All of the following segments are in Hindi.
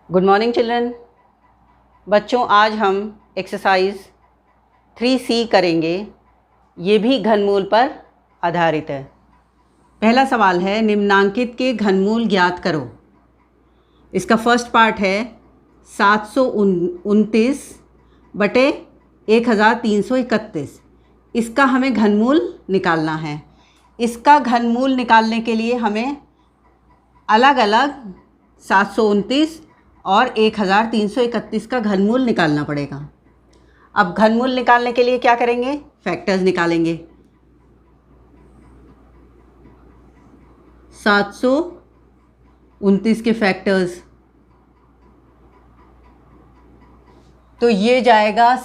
Good morning children. बच्चों, आज हम एक्सरसाइज 3C करेंगे। ये भी घनमूल पर आधारित है। पहला सवाल है, निम्नांकित के घनमूल ज्ञात करो। इसका फर्स्ट पार्ट है 729 बटे 1331। इसका हमें घनमूल निकालना है। इसका घनमूल निकालने के लिए हमें अलग अलग 729 और 1331 का घनमूल निकालना पड़ेगा। अब घनमूल निकालने के लिए क्या करेंगे? फैक्टर्स निकालेंगे। 729 के फैक्टर्स, तो ये जाएगा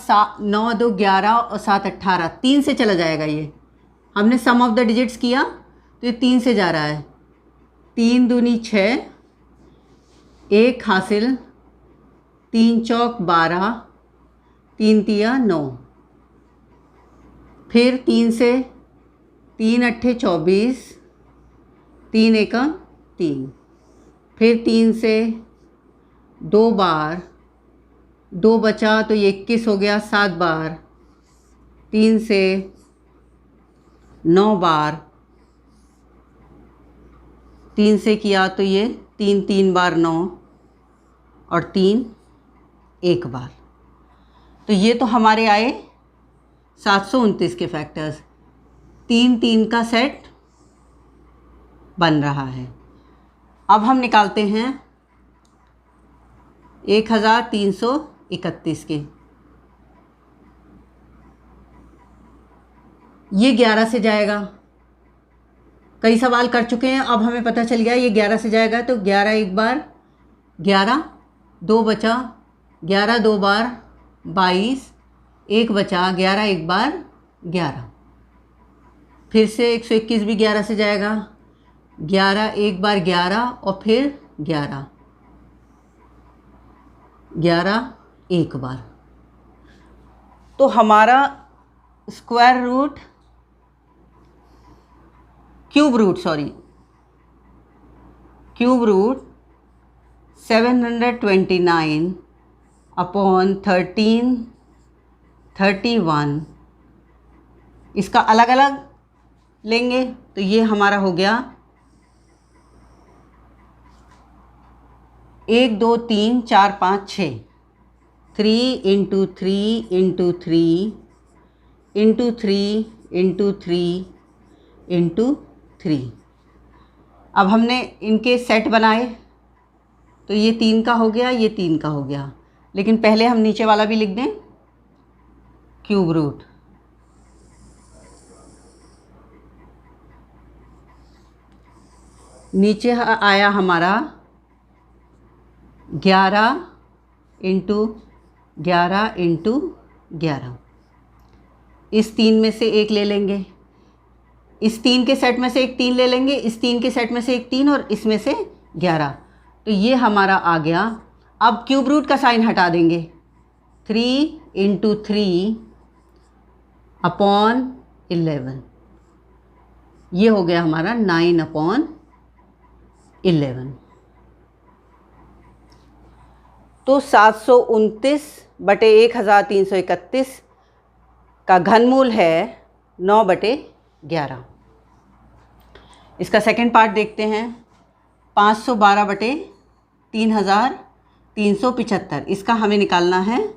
9 2 11 और 7 18, 3 से चला जाएगा। ये हमने सम ऑफ द डिजिट्स किया तो ये 3 से जा रहा है। 3 दूनी 6, 1 हासिल, 3 चौक 12, 3 तिया 9, फिर 3 से 3 अट्ठे 24, 3 एका 3, फिर 3 से 2 बार, 2 बचा तो ये 21 हो गया 7 बार, 3 से 9 बार, 3 से किया तो ये 3 3 बार 9 और 3 1 बार। तो ये तो हमारे आए 729 के फैक्टर्स। 3 3 का सेट बन रहा है। अब हम निकालते हैं 1331 के। ये 11 से जाएगा। कई सवाल कर चुके हैं, अब हमें पता चल गया ये 11 से जाएगा। तो 11 एक बार 11, 2 बचा, 11 2 बार 22, 1 बचा, 11 एक बार 11, फिर से 121 भी 11 से जाएगा। 11 एक बार 11 और फिर 11, 11 एक बार। तो हमारा square root cube root 729 upon 1331, इसका अलग अलग लेंगे तो ये हमारा हो गया 1 2 3 4 5 6, 3 into 3 into 3 into 3 into 3 into 3। अब हमने इनके सेट बनाए तो ये 3 का हो गया, ये 3 का हो गया। लेकिन पहले हम नीचे वाला भी लिख दें, क्यूब रूट। नीचे आया हमारा 11 इंटू 11 इंटू 11। इस 3 में से एक ले लेंगे, इस 3 के सेट में से एक 3 ले लेंगे, इस 3 के सेट में से एक 3 और इसमें से 11। तो ये हमारा आ गया। अब क्यूब रूट का साइन हटा देंगे। 3 इंटू 3 अपॉन 11, ये हो गया हमारा 9 अपॉन 11। तो 729 बटे 1331 का घनमूल है 9 बटे 11। इसका सेकंड पार्ट देखते हैं। 512 बटे 3375, इसका हमें निकालना है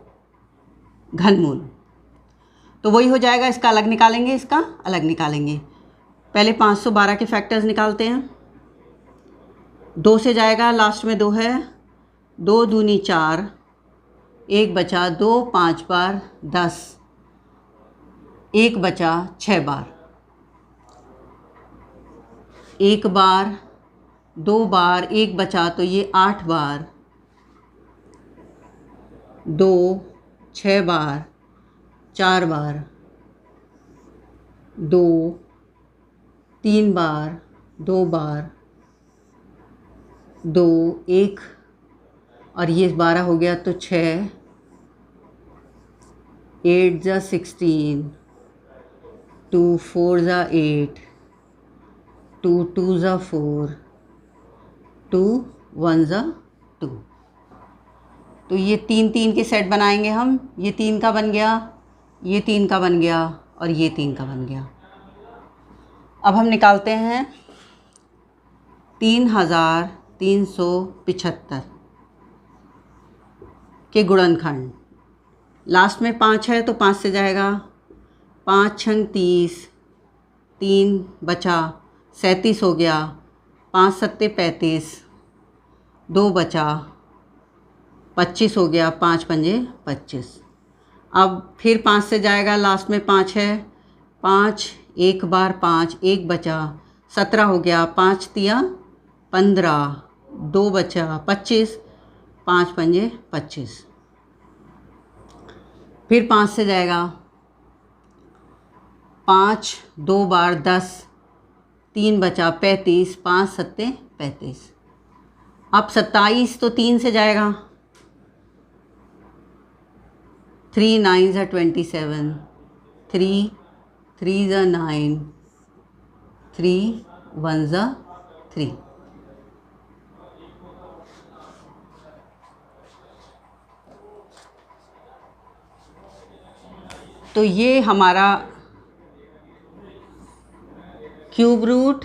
घनमूल। तो वही हो जाएगा, इसका अलग निकालेंगे, इसका अलग निकालेंगे। पहले 512 के फैक्टर्स निकालते हैं। 2 से जाएगा, लास्ट में 2 है, 2 दूनी 4, 1 बचा, 2 5 बार 10, 1 बचा 6 बार, 1 बार 2 बार, 1 बचा तो ये 8 बार, 2 6 बार, 4 बार, 2 3 बार, 2 बार, 2 1 और ये 12 हो गया तो 6, 8 जा 16, 2 4 जा 8, 2 2 जा 4, 2 1 जा 2। तो ये 3 3 के सेट बनाएंगे हम। ये 3 का बन गया, ये 3 का बन गया और ये 3 का बन गया। अब हम निकालते हैं 3375 के गुणनखंड। लास्ट में 5 है तो 5 से जाएगा, 5 छंग 30, 3 बचा 37 हो गया, 5 सत्ते 35, 2 बचा 25 हो गया, 5 पंजे 25। अब फिर 5 से जाएगा, लास्ट में 5 है, 5 एक बार 5, 1 बचा 17 हो गया, 5 तिया 15, 2 बचा 25, 5 पंजे 25। फिर 5 से जाएगा, 5 2 बार 10, 3 बचा 35, 5 सत्ते 35। अब 27 तो 3 से जाएगा, 3 9 ज़ा 27, 3 3 ज़ा 9, 3 1 ज़ा 3। तो ये हमारा क्यूब रूट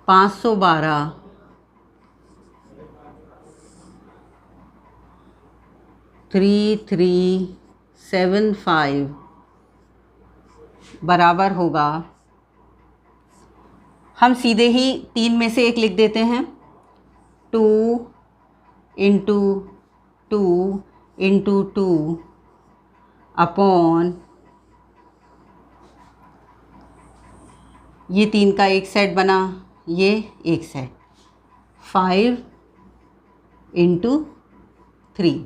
पाँच सौ 3375 बराबर होगा, हम सीधे ही 3 में से एक लिख देते हैं, 2 इंटू 2 इंटू 2 अपॉन ये 3 का एक सेट बना, ये एक सेट 5 इंटू 3।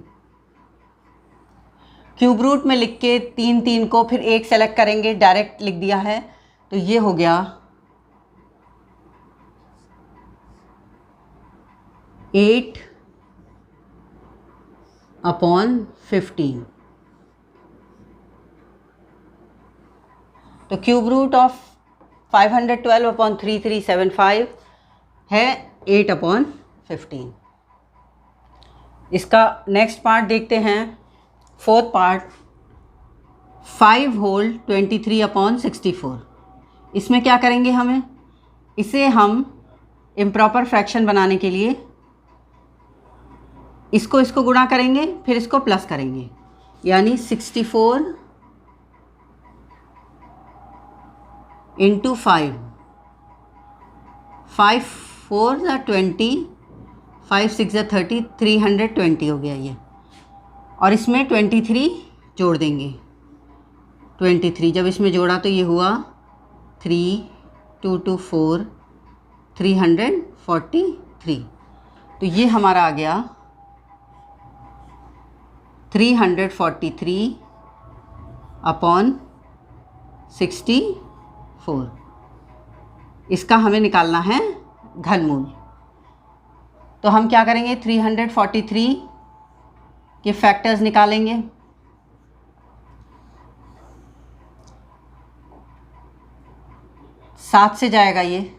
क्यूब रूट में लिख के 3 3 को फिर एक सेलेक्ट करेंगे, डायरेक्ट लिख दिया है, तो ये हो गया 8 अपॉन 15। तो क्यूब रूट ऑफ 512 अपॉन 3375 है 8 अपॉन 15। इसका नेक्स्ट पार्ट देखते हैं, फोर्थ पार्ट, 5 होल 23 अपॉन 64। इसमें क्या करेंगे, हमें इसे हम इम्प्रॉपर फ्रैक्शन बनाने के लिए इसको गुणा करेंगे, फिर इसको प्लस करेंगे, यानी 64 इंटू 5, 5 4 ज़ा 20, 5 6 ज़ा 30, 320 हो गया ये। और इसमें 23 जोड़ देंगे, 23 जब इसमें जोड़ा तो ये हुआ 3 2 2 4 343। तो ये हमारा आ गया 343 अपॉन 64। इसका हमें निकालना है घनमूल। तो हम क्या करेंगे, 343 के फैक्टर्स निकालेंगे। सात से जाएगा ये,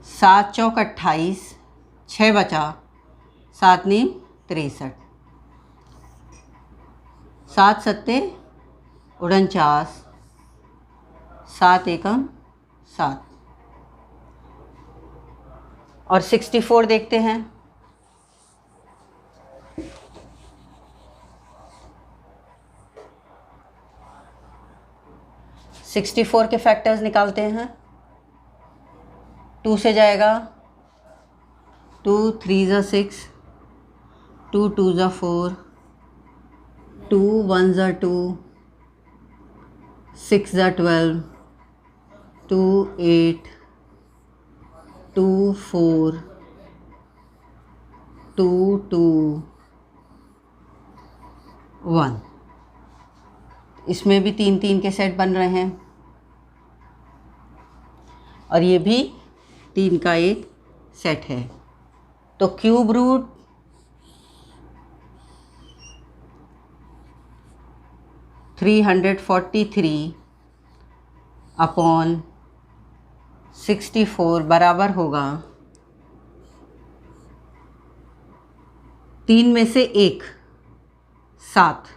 7 चौक 28, 6 बचा, 7 नीम 63, 7 सत्ते 49, 7 एकम 7। और 64 देखते हैं, 64 के फैक्टर्स निकालते हैं। 2 से जाएगा, 2 3 ज़ा 6, 2 2 ज़ा 4, 2 1 ज़ा 2, 6 ज़ा 12, 2 8, 2 4, 2 2 1। इसमें भी 3 3 के सेट बन रहे हैं और ये भी 3 का एक सेट है। तो क्यूब रूट 343 अपॉन 64 बराबर होगा 3 में से 1, 7।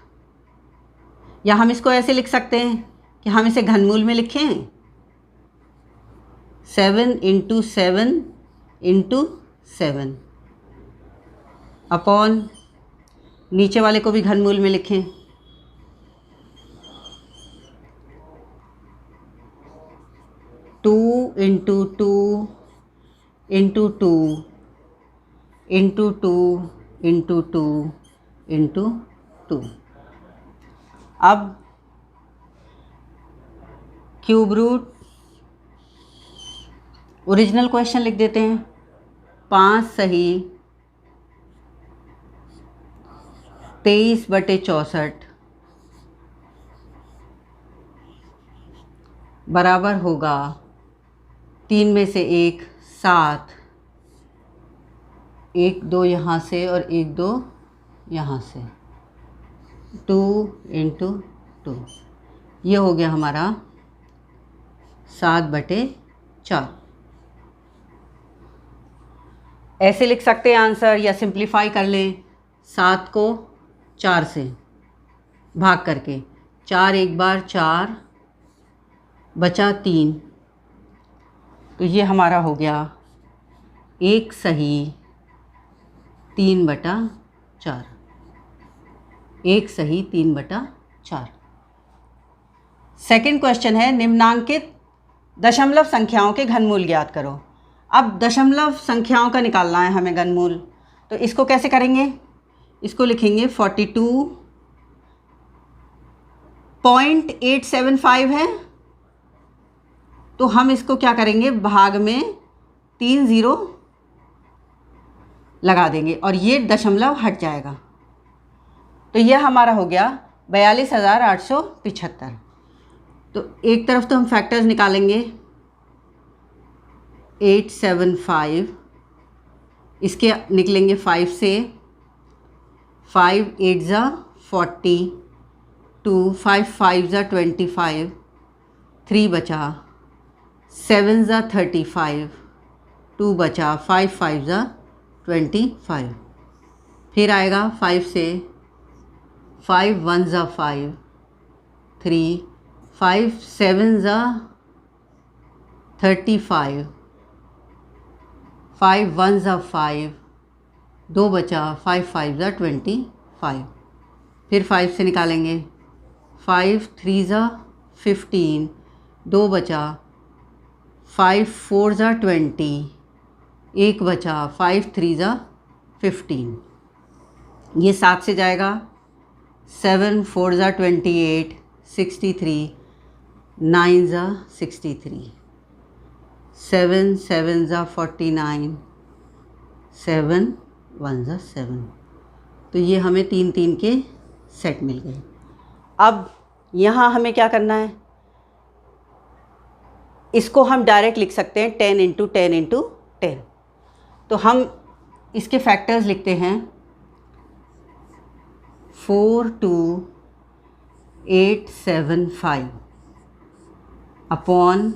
या हम इसको ऐसे लिख सकते हैं कि हम इसे घनमूल में लिखें 7 × 7 × 7 अपॉन नीचे वाले को भी घनमूल में लिखें 2 × 2 × 2 × 2 × 2 × 2। अब क्यूब रूट ओरिजिनल क्वेश्चन लिख देते हैं 5 सही 23/64 बराबर होगा 3 में से 1, 7। 1 2 यहाँ से और 1 2 यहाँ से 2 × 2। ये हो गया हमारा 7/4। ऐसे लिख सकते हैं आंसर, या सिंप्लीफाई कर लें 7 को 4 से भाग करके। 4 एक बार 4 बचा 3, तो ये हमारा हो गया 1 सही 3/4। 1 सही 3/4। सेकंड क्वेश्चन है निम्नांकित दशमलव संख्याओं के घनमूल ज्ञात करो। अब दशमलव संख्याओं का निकालना है हमें घनमूल, तो इसको कैसे करेंगे? इसको लिखेंगे 42.875 है, तो हम इसको क्या करेंगे, भाग में 3 ज़ीरो लगा देंगे और ये दशमलव हट जाएगा। तो यह हमारा हो गया 42,875। तो एक तरफ तो हम फैक्टर्स निकालेंगे 875, इसके निकलेंगे 5 से। 5 8 ज़ा 40, 2 5 5 ज़ा 25, 3 बचा, 7 ज़ा 35, 2 बचा, 5 5 ज़ा 25। फिर आएगा 5 से, 5 1 ज़ा 5, 3 5 7 ज़ा 35, 5 1 ज़ा 5, 2 बचा, 5 5 ज़ा 25। फिर 5 से निकालेंगे 5 3 ज़ा 15, 2 बचा, 5 4 ज़ा 20, 1 बचा, 5 3 ज़ा 15। ये 7 से जाएगा, 7 4 ज़ा 28, 63, 9 ज़ा 63, 7 7 ज़ा 49, 7 1 ज़ा 7। तो ये हमें 3 3 के सेट मिल गए। अब यहाँ हमें क्या करना है, इसको हम डायरेक्ट लिख सकते हैं 10 × 10 × 10। तो हम इसके फैक्टर्स लिखते हैं 42,875 अपॉन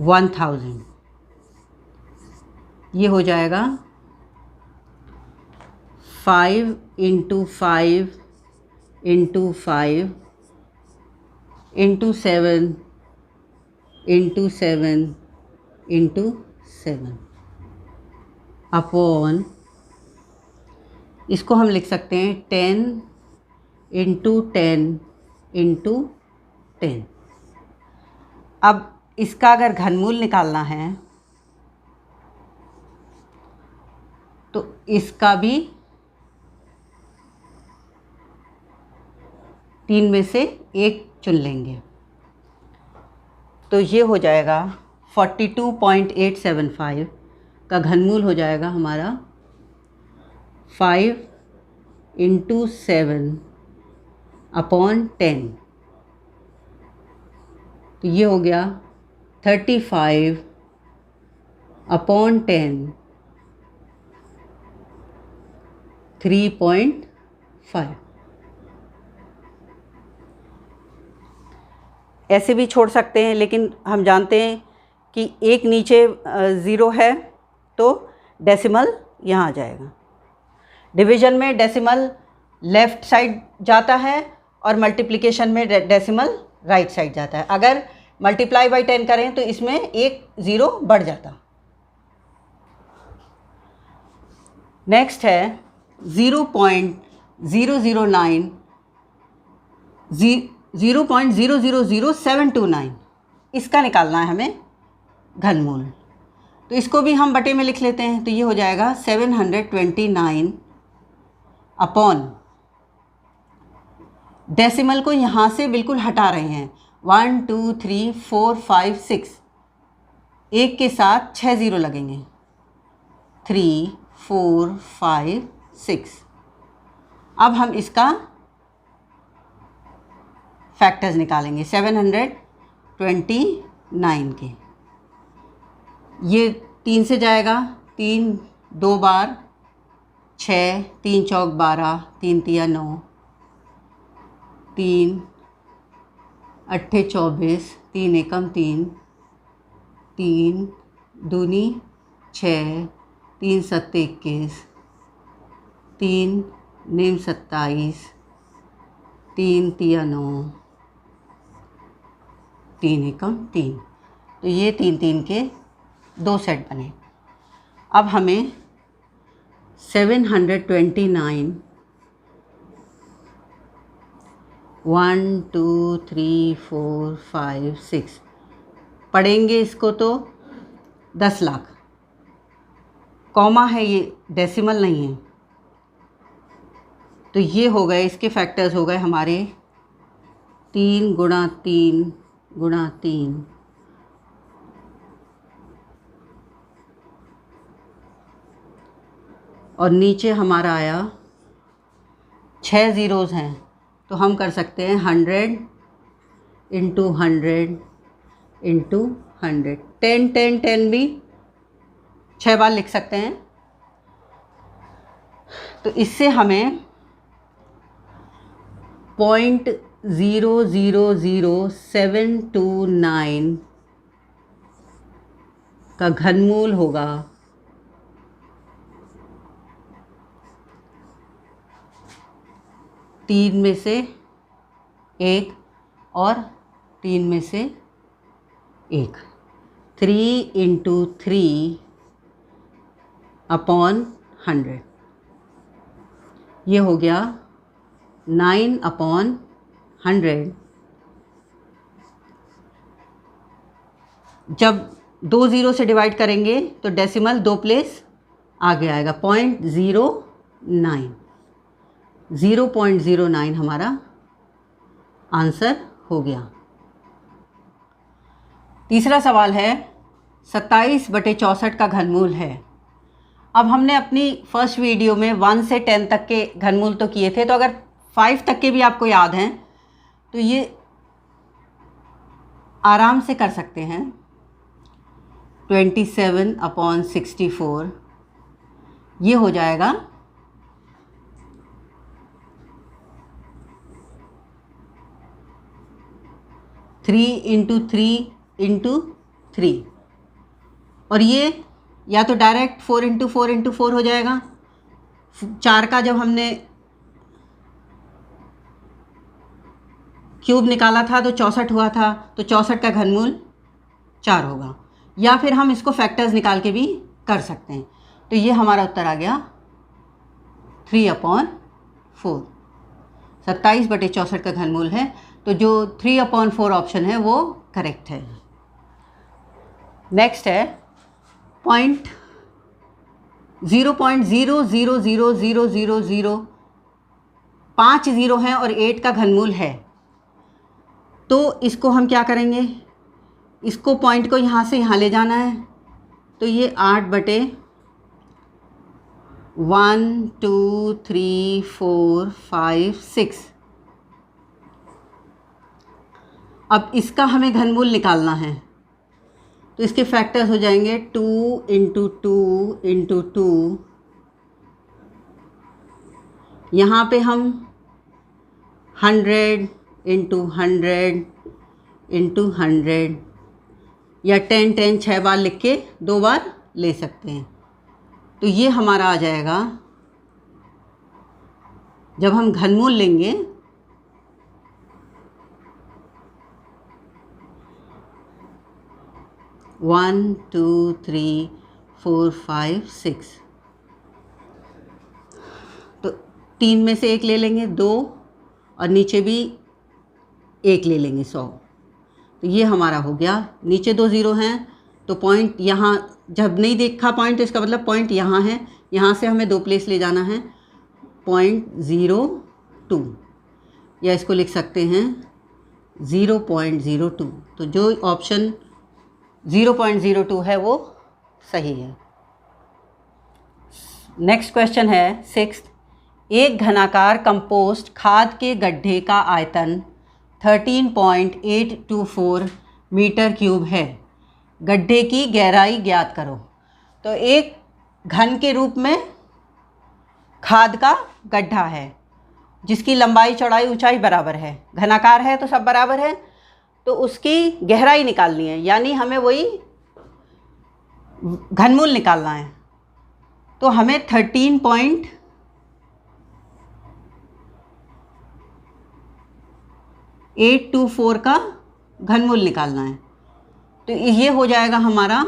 1000। ये हो जाएगा 5 × 5 × 5 × 7 × 7 × 7 अपॉन, इसको हम लिख सकते हैं 10 × 10 × 10। अब इसका अगर घनमूल निकालना है तो इसका भी 3 में से 1 चुन लेंगे। तो ये हो जाएगा 42.875 का घनमूल हो जाएगा हमारा 5 × 7 अपॉन 10। तो ये हो गया 35 अपॉन 10, 3.5। ऐसे भी छोड़ सकते हैं, लेकिन हम जानते हैं कि एक नीचे 0 है तो डेसिमल यहाँ आ जाएगा। डिवीज़न में डेसिमल लेफ़्ट साइड जाता है और मल्टीप्लिकेशन में डेसिमल राइट साइड जाता है। अगर मल्टीप्लाई बाई 10 करें तो इसमें एक 0 बढ़ जाता। नेक्स्ट है 0.000729, इसका निकालना है हमें घनमूल। तो इसको भी हम बटे में लिख लेते हैं। तो ये हो जाएगा 729 अपॉन, डेसिमल को यहाँ से बिल्कुल हटा रहे हैं, 1 2 3 4 5 6, एक के साथ 6 0 लगेंगे, 3 4 5 6। अब हम इसका फैक्टर्स निकालेंगे 729 के। ये 3 से जाएगा, 3 2 बार 6, 3 चौक 12, 3 तिया 9, 3 अट्ठे 24, 3 एकम 3, 3 दूनी 6, 3 सत्ते 21, 3 नीम 27, 3 तिया 9, 3 एकम 3। तो ये 3 3 के 2 सेट बने। अब हमें 729 1 2 3 4 5 6 पढ़ेंगे इसको तो 10 लाख। कॉमा है, ये डेसिमल नहीं है। तो ये हो गए, इसके फैक्टर्स हो गए हमारे 3 गुणा 3 गुणा 3, और नीचे हमारा आया 6 ज़ीरोज़ हैं। तो हम कर सकते हैं 100 इंटू 100 इंटू 100, 10 10 10 भी 6 बार लिख सकते हैं। तो इससे हमें 0.000729 का घनमूल होगा 3 में से 1 और 3 में से 1, 3 इंटू 3 अपॉन 100। ये हो गया 9 अपॉन 100। जब 2 ज़ीरो से डिवाइड करेंगे तो डेसिमल 2 प्लेस आगे आएगा, 0.09, 0.09 हमारा आंसर हो गया। तीसरा सवाल है 27/64 का घनमूल है। अब हमने अपनी फर्स्ट वीडियो में 1 से 10 तक के घनमूल तो किए थे, तो अगर 5 तक के भी आपको याद हैं तो ये आराम से कर सकते हैं। 27/64 ये हो जाएगा 3 इंटू 3 इंटू 3, और ये या तो डायरेक्ट 4 इंटू 4 इंटू 4 हो जाएगा। 4 का जब हमने क्यूब निकाला था तो 64 हुआ था, तो 64 का घनमूल 4 होगा। या फिर हम इसको फैक्टर्स निकाल के भी कर सकते हैं। तो ये हमारा उत्तर आ गया 3/4, 27/64 का घनमूल है। तो जो 3/4 ऑप्शन है वो करेक्ट है। नेक्स्ट है 0.000000, 5 ज़ीरो हैं और 8 का घनमूल है। तो इसको हम क्या करेंगे, इसको पॉइंट को यहाँ से यहाँ ले जाना है। तो ये 8/1 2 3 4 5 6। अब इसका हमें घनमूल निकालना है, तो इसके फैक्टर्स हो जाएंगे 2 इंटू 2 इंटू 2। यहाँ पे हम 100 इंटू 100 इंटू 100 या 10 10 6 बार लिख के 2 बार ले सकते हैं। तो ये हमारा आ जाएगा, जब हम घनमूल लेंगे 1 2 3 4 5 6, तो 3 में से 1 ले लेंगे 2 और नीचे भी 1 ले लेंगे 100। तो ये हमारा हो गया। नीचे 2 ज़ीरो हैं तो पॉइंट यहाँ, जब नहीं देखा पॉइंट तो इसका मतलब पॉइंट यहाँ है, यहाँ से हमें 2 प्लेस ले जाना है, 0.02 या इसको लिख सकते हैं 0.02। तो जो ऑप्शन 0.02 है वो सही है। नेक्स्ट क्वेश्चन है 6th। एक घनाकार कंपोस्ट खाद के गड्ढे का आयतन 13.824 मीटर क्यूब है। गड्ढे की गहराई ज्ञात करो। तो एक घन के रूप में खाद का गड्ढा है जिसकी लंबाई चौड़ाई ऊंचाई बराबर है, घनाकार है तो सब बराबर है, तो उसकी गहराई निकालनी है, यानी हमें वही घनमूल निकालना है। तो हमें 13.824 का घनमूल निकालना है। तो ये हो जाएगा हमारा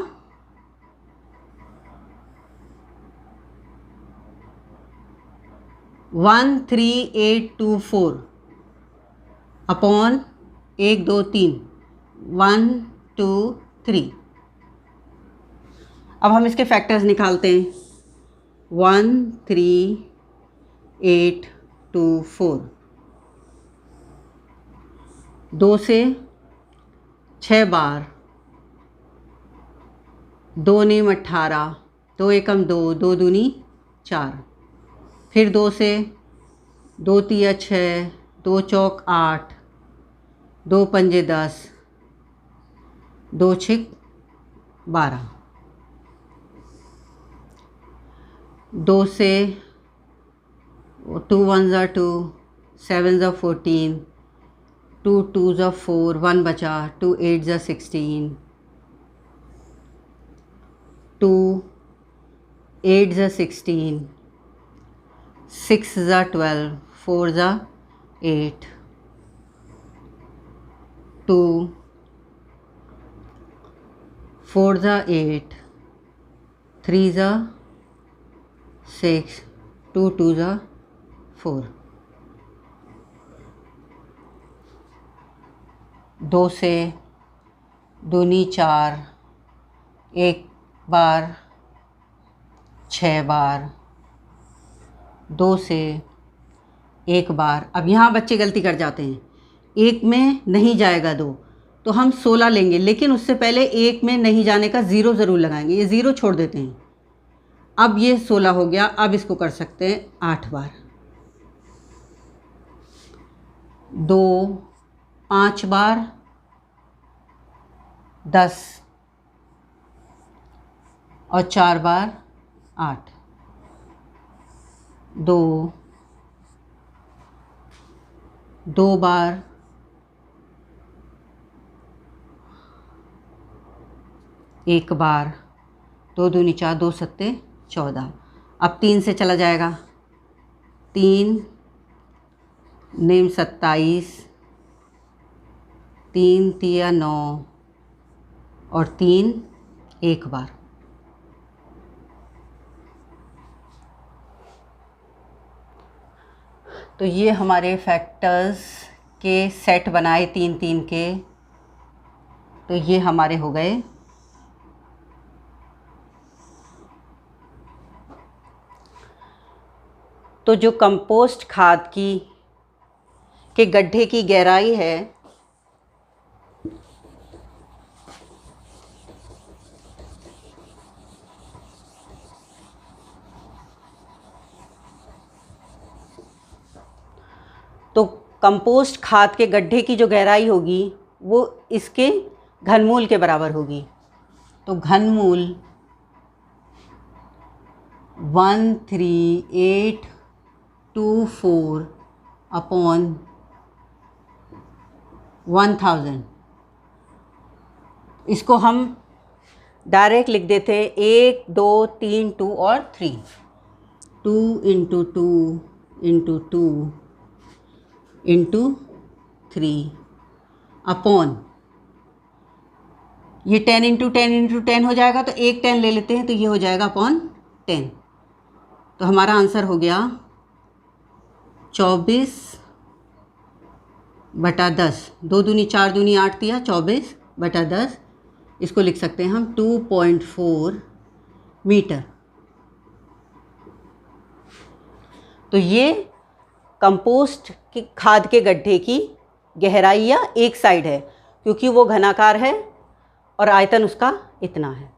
13824 अपॉन 1 2 3 1 2 3। अब हम इसके फैक्टर्स निकालते हैं। 13824 2 से 6 बार, 2 नीम 18, 2 एकम 2, 2 दूनी 4, फिर 2 से 2 तिया 6, 2 चौक 8, 2 पंजे 10, 2 छिक 12, 2 से 2 1 ज़ा 2, 7 ज़ा 14, 2 2 ज़ा 4, 1 बचा, 2 8 ज़ा 16, 2 8 ज़ा 16, 6 ज़ा 12, 4 ज़ा 8, 2 4 ज़ा 8, 3 ज़ा 6, 2 2 ज़ा 4, 2 से दूनी 4, 1 बार 6 बार, 2 से 1 बार। अब यहाँ बच्चे गलती कर जाते हैं, 1 में नहीं जाएगा 2, तो हम 16 लेंगे, लेकिन उससे पहले 1 में नहीं जाने का 0 ज़रूर लगाएंगे, ये 0 छोड़ देते हैं। अब ये 16 हो गया। अब इसको कर सकते हैं 8 बार, 2 5 बार 10 और 4 बार 8, 2 2 बार 1 बार, 2 दूनी 4, 2 सत्ते 14। अब 3 से चला जाएगा, 3 नीम 27, 3 तिया 9 और 3 1 बार। तो ये हमारे फैक्टर्स के सेट बनाए 3 3 के, तो ये हमारे हो गए। तो जो कंपोस्ट खाद के गड्ढे की गहराई है तो कंपोस्ट खाद के गड्ढे की जो गहराई होगी वो इसके घनमूल के बराबर होगी। तो घनमूल 13824 अपॉन 1000 इसको हम डायरेक्ट लिख देते हैं 1 2 3 2 और 3। 2 इंटू 2 इंटू 2 इंटू 3 अपॉन ये 10 इंटू 10 इंटू 10 हो जाएगा, तो एक 10 ले लेते हैं तो ये हो जाएगा अपॉन 10। तो हमारा आंसर हो गया 24/10। 2 दूनी 4 दूनी 8 दिया, 24/10। इसको लिख सकते हैं हम 2.4 मीटर। तो ये कंपोस्ट की खाद के गड्ढे की गहराई या एक साइड है, क्योंकि वो घनाकार है और आयतन उसका इतना है।